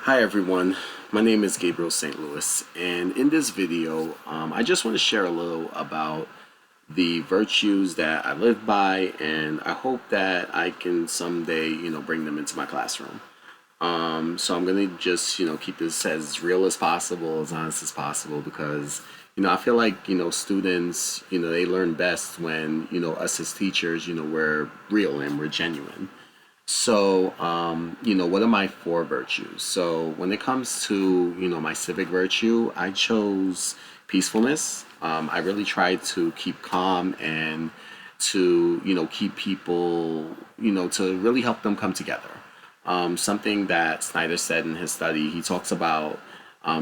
Hi everyone, my name is Gabriel St. Louis, and in this video, I just want to share a little about the virtues that I live by, and I hope that I can someday, bring them into my classroom. So I'm gonna just, keep this as real as possible, as honest as possible, because, I feel like, students, they learn best when, us as teachers, we're real and we're genuine. So, what are my four virtues? So, when it comes to, my civic virtue, I chose peacefulness. I really try to keep calm and to, keep people, to really help them come together. Something that Snyder said in his study, he talks about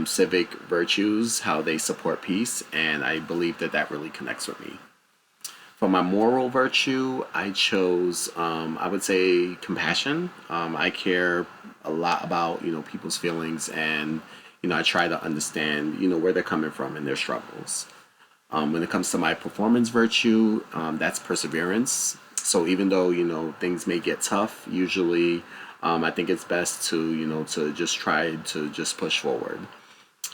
civic virtues, how they support peace, and I believe that that really connects with me. For my moral virtue, I chose, I would say, compassion. I care a lot about, people's feelings, and, I try to understand, where they're coming from and their struggles. When it comes to my performance virtue, that's perseverance. So even though, things may get tough, usually I think it's best to, to just try to just push forward.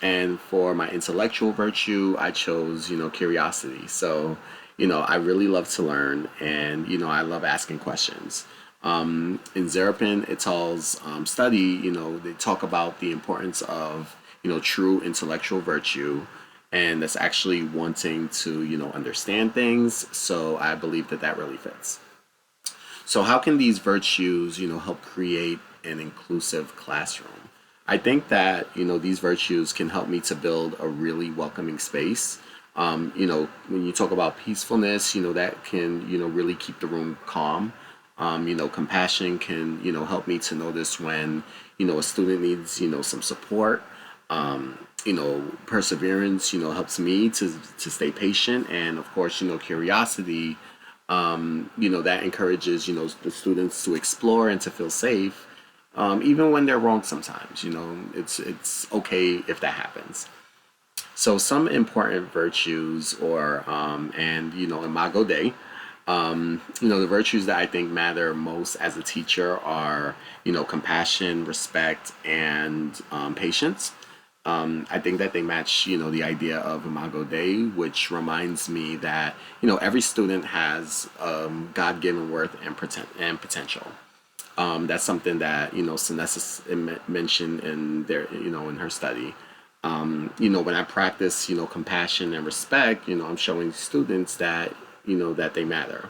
And for my intellectual virtue, I chose, curiosity. So, I really love to learn, and, I love asking questions. In Zerapin et al.'s study, they talk about the importance of, true intellectual virtue, and that's actually wanting to, understand things. So I believe that that really fits. So how can these virtues, help create an inclusive classroom? I think that, these virtues can help me to build a really welcoming space. When you talk about peacefulness, that can, really keep the room calm. Compassion can, help me to notice when, a student needs, some support. Perseverance, helps me to stay patient. And of course, curiosity, that encourages, the students to explore and to feel safe, even when they're wrong sometimes. It's okay if that happens. So some important virtues, or and Imago Dei, the virtues that I think matter most as a teacher are, compassion, respect, and patience. I think that they match, the idea of Imago Dei, which reminds me that, every student has God-given worth and potential. That's something that, Sinessa mentioned in their, in her study. When I practice, compassion and respect, I'm showing students that, that they matter.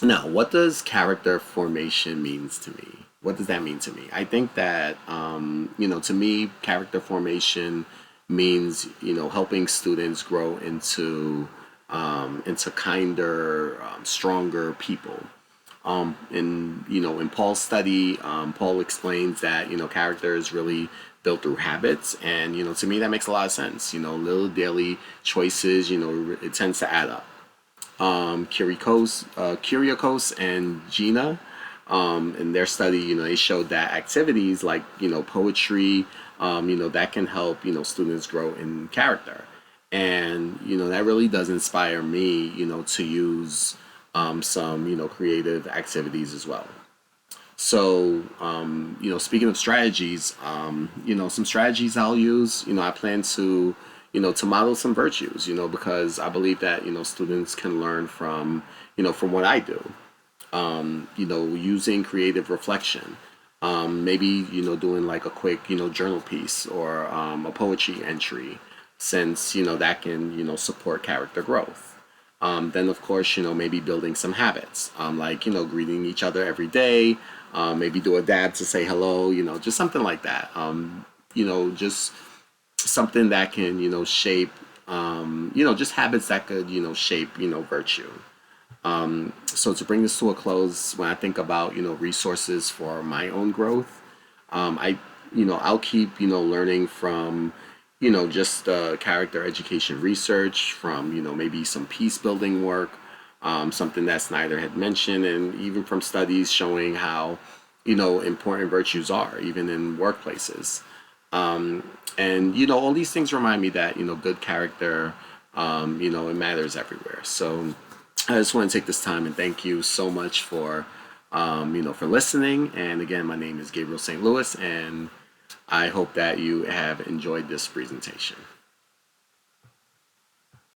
Now, what does character formation means to me? What does that mean to me? I think that, to me, character formation means, helping students grow into kinder, stronger people. In Paul's study, Paul explains that character is really built through habits, and to me that makes a lot of sense. Little daily choices, it tends to add up. Kyriakos and Gina, in their study, they showed that activities like poetry, that can help students grow in character, and that really does inspire me, to use some creative activities as well. So, speaking of strategies, some strategies I'll use, I plan to model some virtues, because I believe that, students can learn from what I do. Using creative reflection, maybe, doing like a quick, journal piece, or a poetry entry, since, that can, support character growth. Then, of course, maybe building some habits, like, greeting each other every day, maybe do a dab to say hello, just something like that. Just something that can, shape, just habits that could, shape, virtue. So to bring this to a close, when I think about, resources for my own growth, I'll keep, learning from, just character education research, from, maybe some peace building work, something that Snyder had mentioned, and even from studies showing how, important virtues are, even in workplaces. And, all these things remind me that, good character, it matters everywhere. So I just want to take this time and thank you so much for for listening. And again, my name is Gabriel St. Louis, and I hope that you have enjoyed this presentation.